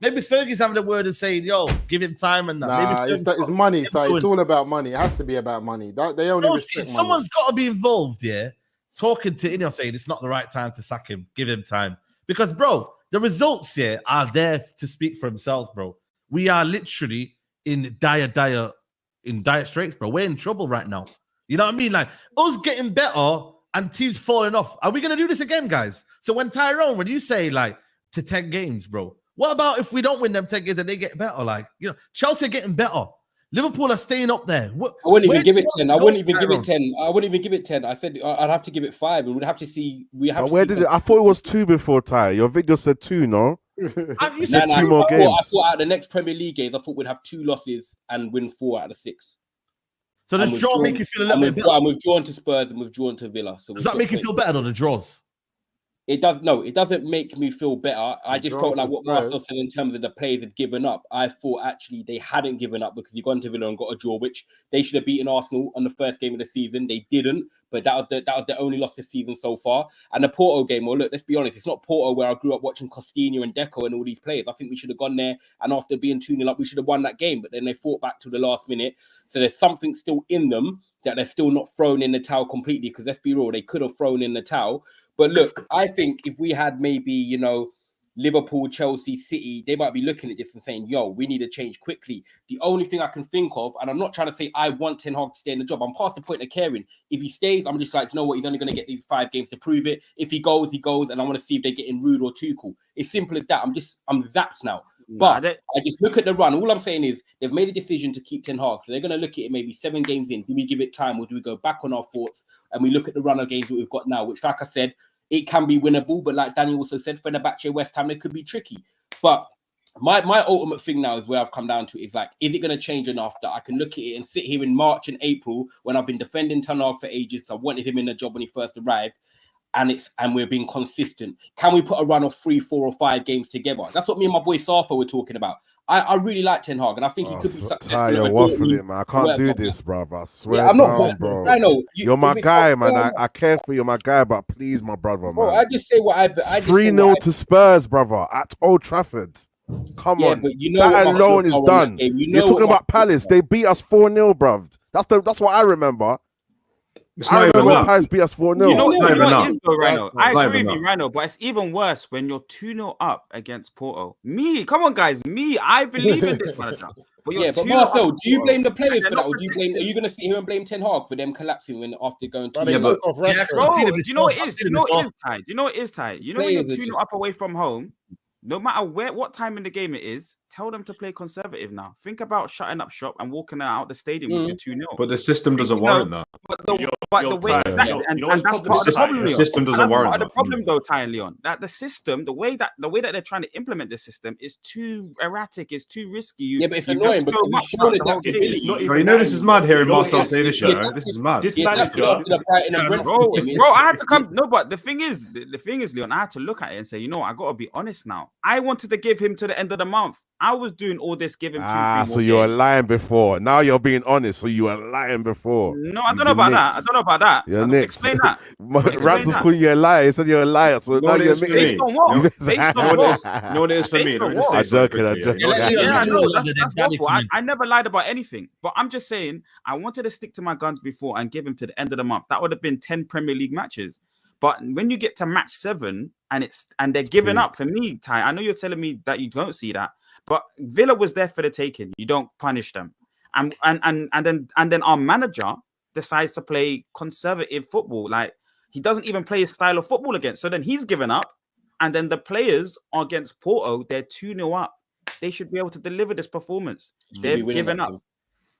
Maybe Fergie's having a word and saying, "Yo, give him time and that." Nah, Maybe it's money. So it's all about money. It has to be about money. They only respect money. Someone's got to be involved, yeah. Talking to saying it's not the right time to sack him. Give him time because, bro, the results here are there to speak for themselves, bro. We are literally in dire straits, bro. We're in trouble right now. You know what I mean? Like us getting better and teams falling off. Are we gonna do this again, guys? So when you say like to 10 games, bro. What about if we don't win them 10 games and they get better? Like, Chelsea are getting better. Liverpool are staying up there. I wouldn't even give it 10. I wouldn't even give it 10. I wouldn't even give it 10. I said I'd have to give it 5. And we'd have to see. I thought it was 2 before, Ty. Your video said 2, no? You said 2 more games. I thought out of the next Premier League games, I thought we'd have 2 losses and win 4 out of 6. So does draw make you feel a little bit better? And we've drawn to Spurs and we've drawn to Villa. So does that make you feel better though, the draws? It does. No, it doesn't make me feel better. I just felt like what Marcel said in terms of the players had given up. I thought actually they hadn't given up because you've gone to Villa and got a draw, which they should have beaten Arsenal on the first game of the season. They didn't, but that was the only loss this season so far. And the Porto game, well, look, let's be honest, it's not Porto where I grew up watching Costinha and Deco and all these players. I think we should have gone there, and after being 2-0 up, we should have won that game. But then they fought back to the last minute. So there's something still in them that they're still not thrown in the towel completely, because let's be real, they could have thrown in the towel. But look, I think if we had maybe, Liverpool, Chelsea, City, they might be looking at this and saying, yo, we need to change quickly. The only thing I can think of, and I'm not trying to say I want Ten Hag to stay in the job. I'm past the point of caring. If he stays, I'm just like, you know what? He's only going to get these 5 games to prove it. If he goes, he goes. And I want to see if they're getting Rude or Tuchel. It's simple as that. I'm zapped now. But I just look at the run. All I'm saying is they've made a decision to keep Ten Hag. So they're going to look at it maybe 7 games in. Do we give it time or do we go back on our thoughts and we look at the run of games that we've got now, which, like I said, it can be winnable. But like Danny also said, Fenerbahce, West Ham, they could be tricky. But my ultimate thing now is where I've come down to is like, is it going to change enough that I can look at it and sit here in March and April when I've been defending Ten Hag for ages? I wanted him in the job when he first arrived. And we're being consistent. Can we put a run of 3, 4, or 5 games together? That's what me and my boy Safa were talking about. I really like Ten Hag, and I think he could be successful. You're waffling, man. I can't do this, brother. I swear I'm not, down, bro. I know. You're my guy, man. I care for you, my guy, but please, my brother, bro, man. I just say what I 3-0 to Spurs, brother, at Old Trafford. Come on. But that alone is done. You're talking about Palace. They beat us 4-0, bruv. That's what I remember. I remember when Palace beat us 4-0. You know what is though, Rhino? I agree with you, Rhino, but it's even worse when you're 2-0 up against Porto. Come on, guys. I believe in this manager. But Marcel, do you blame the players for that, or are you going to sit here and blame Ten Hag for them collapsing after going to? Do you know what it is? Do you know what it is, Ty? You know when you're 2-0 up away from home, no matter what time in the game it is, tell them to play conservative now. Think about shutting up shop and walking out the stadium with your 2-0. But the system doesn't warrant that. But the way exactly, and that's part of the problem. The system doesn't warrant that. The problem, though, Ty and Leon, that the system, the way that they're trying to implement the system is too erratic, it's too risky. But it's annoying. So much you know this is mad hearing Marcel say this, This is mad. Bro, I had to come. No, but the thing is, Leon, I had to look at it and say, I got to be honest now. I wanted to give him to the end of the month. I was doing all this, giving 2-3 so you were lying before. Now you're being honest. So you were lying before. No, I don't know about that. You're Knicks. Explain that. Rats was calling you a liar. He said you're a liar. So now you're based on what? Based on what? You know what it is for me? I'm joking. I never lied about anything. But I'm just saying, I wanted to stick to my guns before and give him to the end of the month. That would have been 10 Premier League matches. But when you get to match 7 and they're giving up, for me, Ty, I know you're telling me that you don't see that. But Villa was there for the taking. You don't punish them, and then our manager decides to play conservative football. Like he doesn't even play his style of football against. So then he's given up, and then the players are against Porto. They're 2-0 up. They should be able to deliver this performance. They've given up.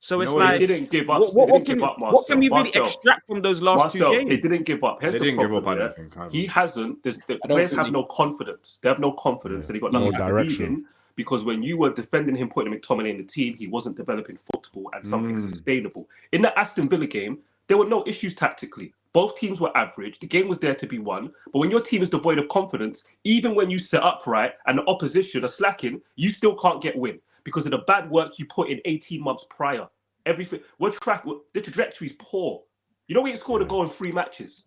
So it's like, what can we really extract from those last 2 games? They didn't give up. Here's the problem. He hasn't. The players have no confidence. They have no confidence, and they got nothing to believe in. Because when you were defending him, putting McTominay in the team, he wasn't developing football and something sustainable. In the Aston Villa game, there were no issues tactically. Both teams were average. The game was there to be won. But when your team is devoid of confidence, even when you set up right and the opposition are slacking, you still can't get win because of the bad work you put in 18 months prior. Everything. The trajectory is poor. You know we scored a goal in 3 matches.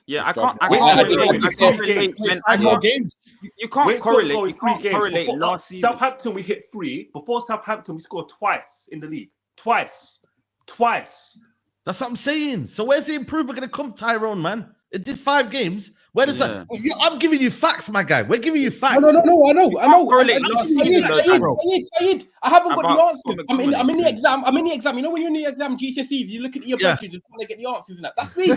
Yeah, It's I can't. I wait, can't wait, relate. wait, I can't relate. Wait, 5 more games. You can't Wait, correlate. going You can't 3 games. correlate Before, last season. Southampton, we hit 3. Before Southampton, we scored twice in the league. Twice. That's what I'm saying. So where's the improvement going to come, Tyrone, man? It did 5 games. Where does that? I'm giving you facts, my guy. We're giving you facts. No, I know. Correlate last season, Sayed, I haven't got About the answers. Scott I'm in McTominay. the exam. I'm in the exam. You know when you're in the exam GCSEs, you look at your benches and trying to get the answers in that. That's me.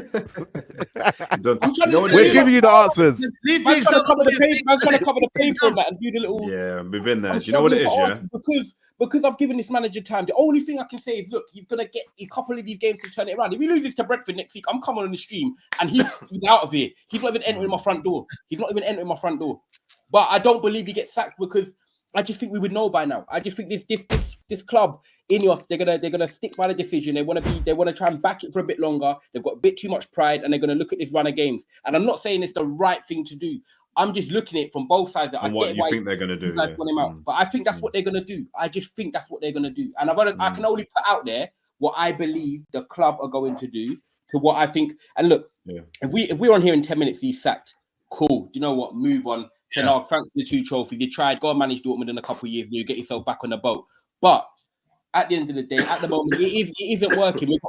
I'm trying to. We're giving you the answers. I'm trying to cover the paper. I'm trying to cover the paper on that and do the little. Yeah, we've been there. I'm Do you know what it is? struggling Yeah. for answers because I've given this manager time. The only thing I can say is, look, he's gonna get a couple of these games to turn it around. If he loses to Brentford next week, I'm coming on the stream and he's out of here. He's not even entering my front door. But I don't believe he gets sacked because I just think we would know by now. I just think this club, Ineos, they're gonna stick by the decision. They want to try and back it for a bit longer. They've got a bit too much pride, and they're gonna look at this run of games. And I'm not saying it's the right thing to do. I'm just looking at it from both sides. And what you think they're going to do. Guys want him out. But I think that's what they're going to do. I just think that's what they're going to do. And I can only put out there what I believe the club are going to do to what I think. And look, if we're on here in 10 minutes, he's sacked. Cool. Do you know what? Move on. Ten thanks for the 2 trophies. You tried. Go and manage Dortmund in a couple of years and you get yourself back on the boat. But at the end of the day, at the moment, it isn't working. We've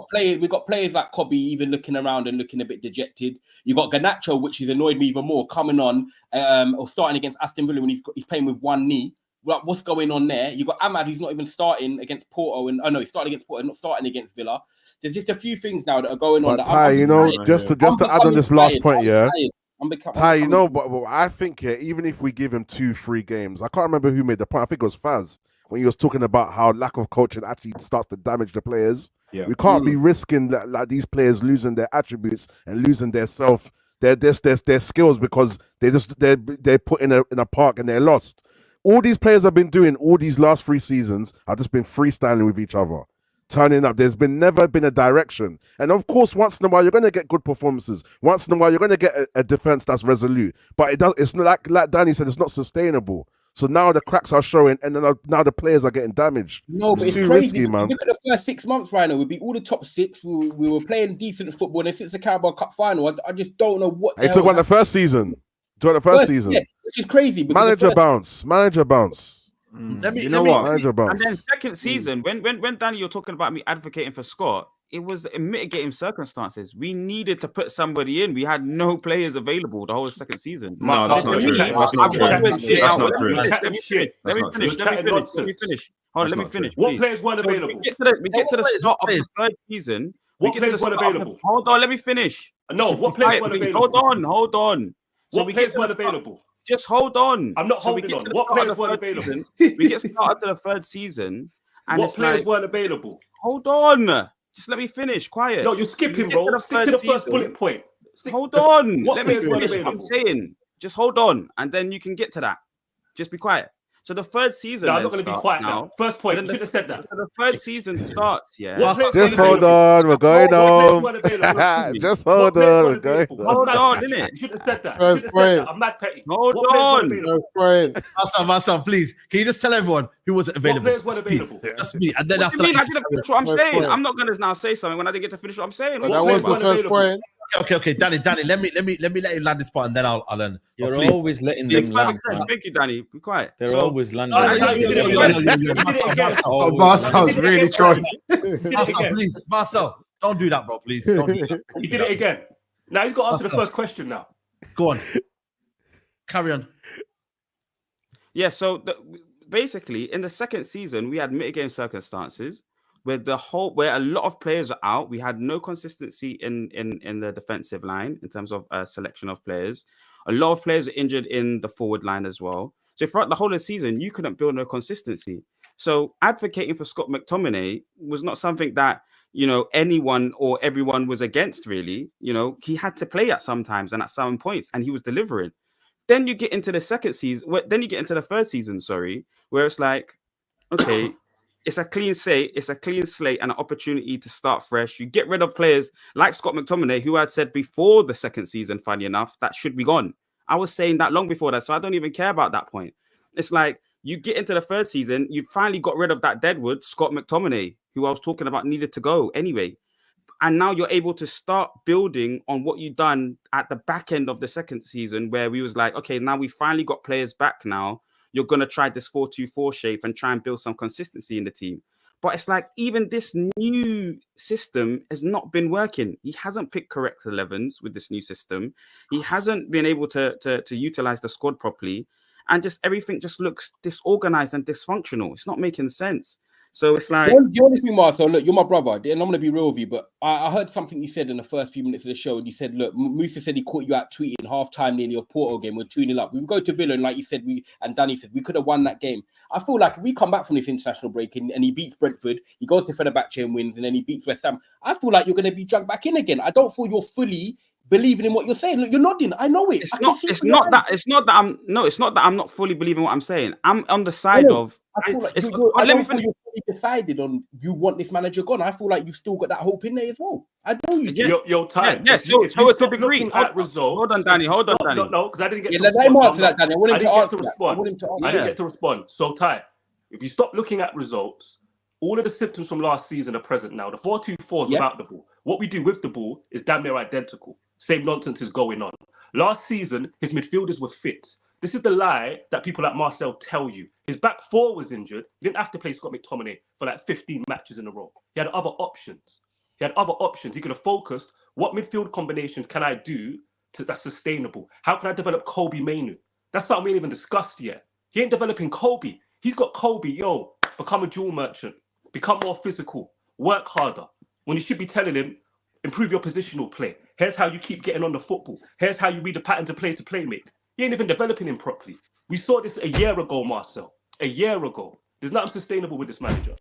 got players like Kobe even looking around and looking a bit dejected. You've got Garnacho, which has annoyed me even more, coming on or starting against Aston Villa when he's playing with one knee. Like, what's going on there? You've got Ahmad, who's not even starting against Porto, he's starting against Porto, not starting against Villa. There's just a few things now that are going on. But Ty, just to add on this last point, Ty, but I think even if we give him 2-3 games, I can't remember who made the point. I think it was Faz when he was talking about how lack of coaching actually starts to damage the players. Yeah. We can't be risking that these players losing their attributes and losing their skills because they're put in a park and they're lost. All these players have been doing all these last 3 seasons have just been freestyling with each other, turning up. There's never been a direction. And of course, once in a while, you're going to get good performances. Once in a while, you're going to get a defense that's resolute. But it's not like Danny said, it's not sustainable. So now the cracks are showing, and then now the players are getting damaged. No, but it's too crazy. risky, man. Look at the first 6 months, Rhino. We beat all the top 6. We were playing decent football, and since the Carabao Cup final, I just don't know what. He took on the first season. Season, yeah, which is crazy. Manager bounce. You know what? Manager bounce. And then second season, when Danny, you're talking about me advocating for Scott, it was mitigating circumstances. We needed to put somebody in. We had no players available the whole second season. No, that's not true. That's not true. Let me finish. Hold on, let me finish. What players weren't available? We get to the start of the third season. What players weren't available? Hold on, let me finish. No, what players weren't available? Hold on. What players weren't available? Just hold on. I'm not holding on. What players weren't available? We get started to the third season. And what players weren't available? Hold on. Just let me finish. Quiet. No, you're skipping, bro. Stick to the first bullet point. Hold on. What Let me players weren't finish what I'm available? saying. Just hold on. And then you can get to that. Just be quiet. So the third season. No, I'm not going to be quiet now. First point. You should have said that. So the third season starts, yeah. Just hold on. We're going on. Just hold on. We're going on. Hold on, innit? You should have said that. First point. I'm mad petty. Hold on. First point. Marcel, please. Can you just tell everyone who wasn't available? What players weren't available? That's me. And then What after do you mean? that, I didn't finish what I'm saying. I'm not going to now say something when I didn't get to finish what I'm saying. That was the first point. Okay, Danny, let me let you land this part, and then I'll end. You're always letting them land. Thank you, Danny. Be quiet. They're always landing. Marcel's really trying. Marcel, please, Marcel, don't do that, bro. Please, don't do that. He did it again. Now he's got to answer the first question now. Go on. Carry on. Yeah, so basically, in the second season, we had mitigating circumstances where a lot of players are out. We had no consistency in the defensive line in terms of selection of players. A lot of players are injured in the forward line as well. So throughout the whole of the season, you couldn't build no consistency. So advocating for Scott McTominay was not something that, anyone or everyone was against, really. He had to play at some times and at some points, and he was delivering. Then you get into the second season. Then you get into the third season, where it's like, okay, it's a clean slate. It's a clean slate and an opportunity to start fresh. You get rid of players like Scott McTominay, who had said before the second season, funny enough, that should be gone. I was saying that long before that, so I don't even care about that point. It's like you get into the third season, you finally got rid of that deadwood, Scott McTominay, who I was talking about needed to go anyway. And now you're able to start building on what you've done at the back end of the second season, where we was like, okay, now we finally got players back now. You're going to try this 4-2-4 shape and try and build some consistency in the team. But it's like, even this new system has not been working. He hasn't picked correct 11s with this new system. He hasn't been able to utilize the squad properly. And just everything just looks disorganized and dysfunctional. It's not making sense. So it's like, the only thing, Marcel, look, you're my brother, and I'm going to be real with you, but I heard something you said in the first few minutes of the show, and you said, look, Musa said he caught you out tweeting half-time nearly of Porto game, we're 2-0 up. We would go to Villa, and like you said, and Danny said, we could have won that game. I feel like if we come back from this international break and he beats Brentford, he goes to Fenerbahce and wins, and then he beats West Ham, I feel like you're going to be dragged back in again. I don't feel you're fully believing in what you're saying. Look, you're nodding. I know it. It's not that I'm not fully believing what I'm saying. I'm on the side of. I feel like let me finish. You're fully decided on you want this manager gone. I feel like you've still got that hope in there as well. I know you. Your time. Yeah. So to a degree. Hold on, Danny. No, because I didn't get. Let him answer that, Danny. I want him to answer that. I didn't get to respond. So, Ty, if you stop looking at results, all of the symptoms from last season are present now. The 4-2-4 is without the ball. What we do with the ball is damn near identical. Same nonsense is going on. Last season, his midfielders were fit. This is the lie that people like Marcel tell you. His back four was injured. He didn't have to play Scott McTominay for like 15 matches in a row. He had other options. He could have focused, what midfield combinations can I do that's sustainable? How can I develop Kobe Mainu? That's something we ain't even discussed yet. He ain't developing Kobe. He's got Kobe, become a jewel merchant, become more physical, work harder. When you should be telling him, improve your positional play. Here's how you keep getting on the football. Here's how you read the pattern to play make. He ain't even developing him properly. We saw this a year ago, Marcel. A year ago. There's nothing sustainable with this manager.